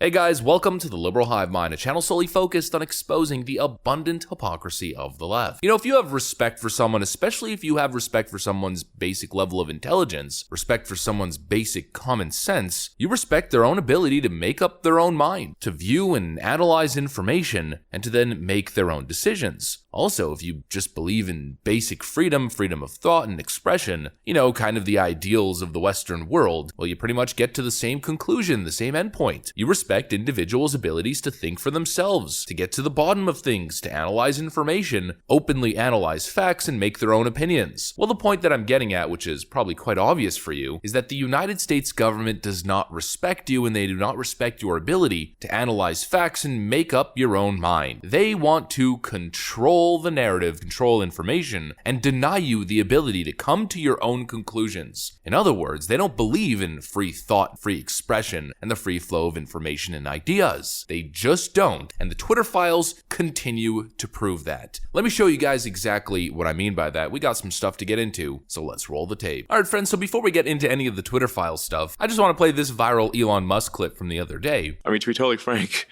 Hey guys, welcome to the Liberal Hive Mind, a channel solely focused on exposing the abundant hypocrisy of the left. You know, if you have respect for someone, especially if you have respect for someone's basic level of intelligence, respect for someone's basic common sense, you respect their own ability to make up their own mind, to view and analyze information, and to then make their own decisions. Also, if you just believe in basic freedom of thought and expression, you know, kind of the ideals of the Western world, well, you pretty much get to the same conclusion, the same endpoint. You respect individuals' abilities to think for themselves, to get to the bottom of things, to analyze information, openly analyze facts, and make their own opinions. Well, the point that I'm getting at, which is probably quite obvious for you, is that the United States government does not respect you, and they do not respect your ability to analyze facts and make up your own mind. They want to control the narrative, control information, and deny you the ability to come to your own conclusions. In other words, they don't believe in free thought, free expression, and the free flow of information and ideas. They just don't, and the Twitter files continue to prove that. Let me show you guys exactly what I mean by that. We got some stuff to get into, so let's roll the tape. Alright friends, so before we get into any of the Twitter file stuff, I just want to play this viral Elon Musk clip from the other day. I mean, to be totally frank,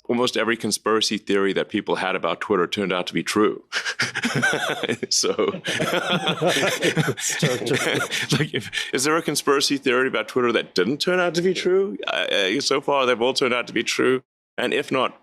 almost every conspiracy theory that people had about Twitter turned out to be true. Is there a conspiracy theory about Twitter that didn't turn out to be true? So far, they've all turned out to be true. And if not,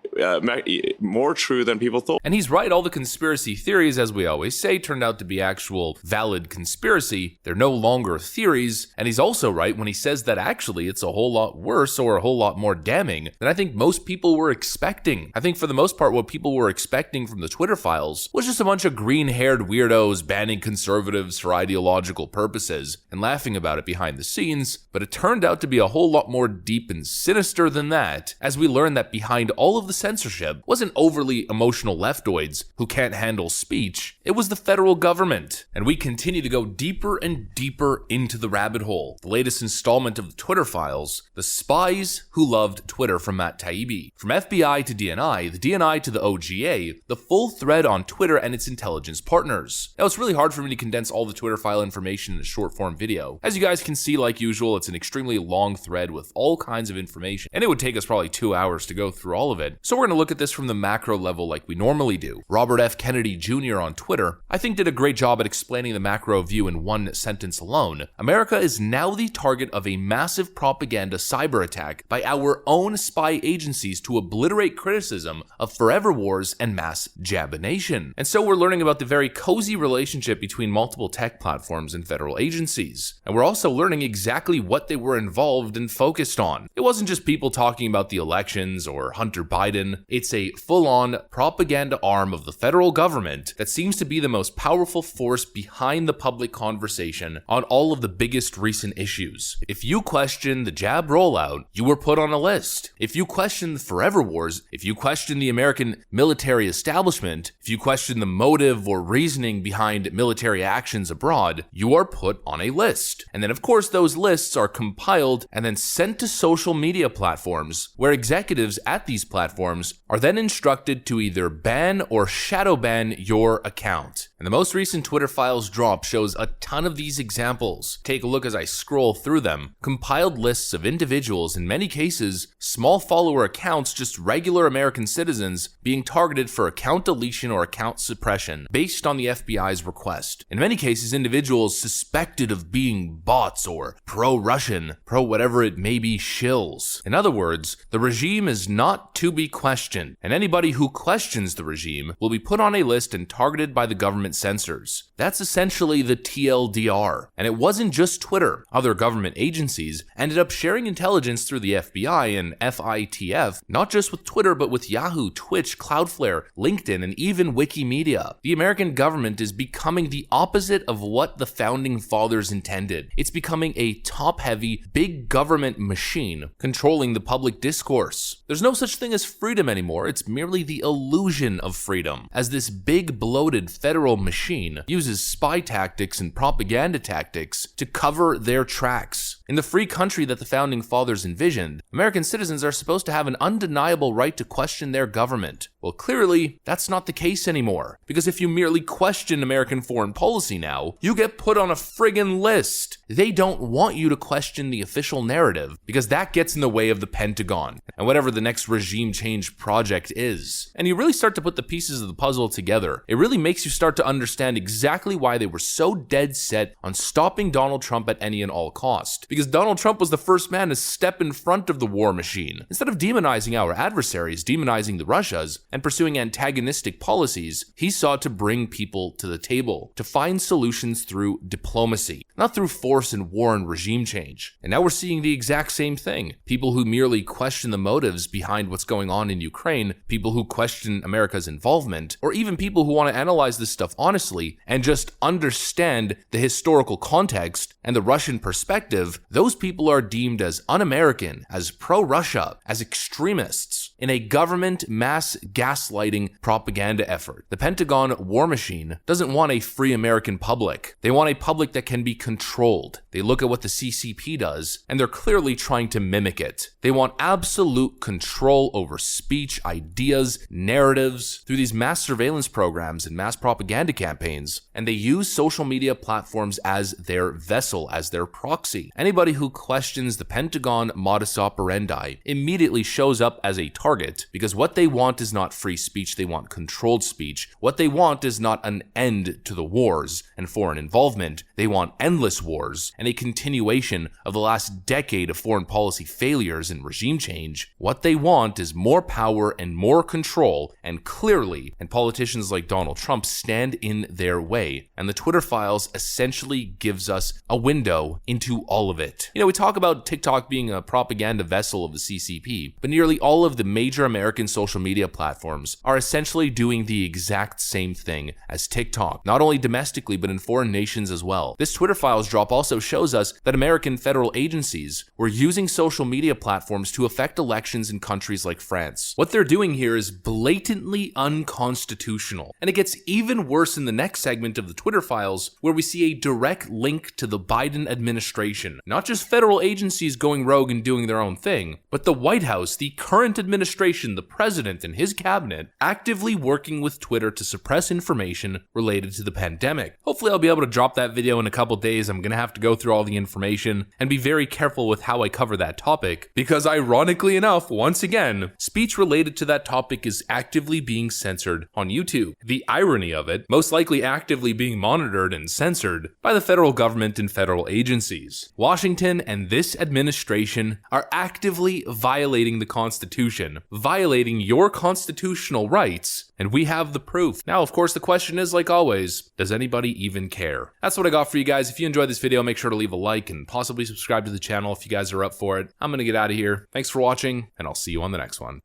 more true than people thought. And he's right, all the conspiracy theories, as we always say, turned out to be actual valid conspiracy. They're no longer theories, and he's also right when he says that actually it's a whole lot worse or a whole lot more damning than I think most people were expecting. I think for the most part, what people were expecting from the Twitter files was just a bunch of green-haired weirdos banning conservatives for ideological purposes and laughing about it behind the scenes, but it turned out to be a whole lot more deep and sinister than that, as we learned that behind all of the censorship wasn't overly emotional leftoids who can't handle speech, it was the federal government. And we continue to go deeper and deeper into the rabbit hole. The latest installment of the Twitter files, The Spies Who Loved Twitter from Matt Taibbi. From FBI to DNI, the DNI to the OGA, the full thread on Twitter and its intelligence partners. Now it's really hard for me to condense all the Twitter file information in a short form video. As you guys can see, like usual, it's an extremely long thread with all kinds of information, and it would take us probably 2 hours to go through all of it. So we're going to look at this from the macro level like we normally do. Robert F. Kennedy Jr. on Twitter, I think, did a great job at explaining the macro view in one sentence alone. America is now the target of a massive propaganda cyber attack by our own spy agencies to obliterate criticism of forever wars and mass jabination. And so we're learning about the very cozy relationship between multiple tech platforms and federal agencies. And we're also learning exactly what they were involved and focused on. It wasn't just people talking about the elections or Hunter Biden. It's a full-on propaganda arm of the federal government that seems to be the most powerful force behind the public conversation on all of the biggest recent issues. If you question the jab rollout, you were put on a list. If you question the forever wars, if you question the American military establishment, if you question the motive or reasoning behind military actions abroad, you are put on a list. And then of course those lists are compiled and then sent to social media platforms, where executives at these platforms are then instructed to either ban or shadow ban your account. And the most recent Twitter files drop shows a ton of these examples. Take a look as I scroll through them. Compiled lists of individuals, in many cases, small follower accounts, just regular American citizens, being targeted for account deletion or account suppression based on the FBI's request. In many cases, individuals suspected of being bots or pro-Russian, pro-whatever it may be shills. In other words, the regime is not to be questioned, and anybody who questions the regime will be put on a list and targeted by the government censors. That's essentially the TLDR. And it wasn't just Twitter. Other government agencies ended up sharing intelligence through the FBI and FITF, not just with Twitter, but with Yahoo, Twitch, Cloudflare, LinkedIn, and even Wikimedia. The American government is becoming the opposite of what the founding fathers intended. It's becoming a top-heavy, big government machine controlling the public discourse. There's no such thing as freedom anymore. It's merely the illusion of freedom, as this big, bloated federal machine uses spy tactics and propaganda tactics to cover their tracks. In the free country that the founding fathers envisioned, American citizens are supposed to have an undeniable right to question their government. Well, clearly, that's not the case anymore, because if you merely question American foreign policy now, you get put on a friggin' list. They don't want you to question the official narrative, because that gets in the way of the Pentagon and whatever the next regime change project is. And you really start to put the pieces of the puzzle together. It really makes you start to understand exactly why they were so dead set on stopping Donald Trump at any and all cost. Because Donald Trump was the first man to step in front of the war machine. Instead of demonizing our adversaries, demonizing the Russias, and pursuing antagonistic policies, he sought to bring people to the table, to find solutions through diplomacy, not through force and war and regime change. And now we're seeing the exact same thing. People who merely question the motives behind what's going on in Ukraine, people who question America's involvement, or even people who want to analyze this stuff honestly and just understand the historical context and the Russian perspective, those people are deemed as un-American, as pro-Russia, as extremists in a government mass gaslighting propaganda effort. The Pentagon war machine doesn't want a free American public. They want a public that can be controlled. They look at what the CCP does, and they're clearly trying to mimic it. They want absolute control over speech, ideas, narratives through these mass surveillance programs and mass propaganda campaigns, and they use social media platforms as their vessel, as their proxy. Anybody who questions the Pentagon modus operandi immediately shows up as a target, because what they want is not free speech, they want controlled speech. What they want is not an end to the wars and foreign involvement. They want endless wars and a continuation of the last decade of foreign policy failures and regime change. What they want is more power and more control, and clearly, and politicians like Donald Trump stand in their way. And the Twitter Files essentially gives us a window into all of it. You know, we talk about TikTok being a propaganda vessel of the CCP, but nearly all of the major American social media platforms are essentially doing the exact same thing as TikTok, not only domestically but in foreign nations as well. This Twitter Files drop also shows us that American federal agencies were using social media platforms to affect elections in countries like France. What they're doing here is blatantly unconstitutional, and it gets even worse in the next segment of the Twitter Files, where we see a direct link to the Biden administration. Not just federal agencies going rogue and doing their own thing, but the White House, the current administration, the president and his cabinet, actively working with Twitter to suppress information related to the pandemic. Hopefully I'll be able to drop that video in a couple days. I'm gonna have to go through all the information and be very careful with how I cover that topic, because ironically enough, once again, speech related to that topic is actively being censored on YouTube. The irony of it, most likely actively being monitored and censored by the federal government and federal agencies. Washington and this administration are actively violating the Constitution, violating your constitutional rights, and we have the proof. Now, of course, the question is, like always, does anybody even care? That's what I got for you guys. If you enjoyed this video, make sure to leave a like and possibly subscribe to the channel if you guys are up for it. I'm gonna get out of here. Thanks for watching, and I'll see you on the next one.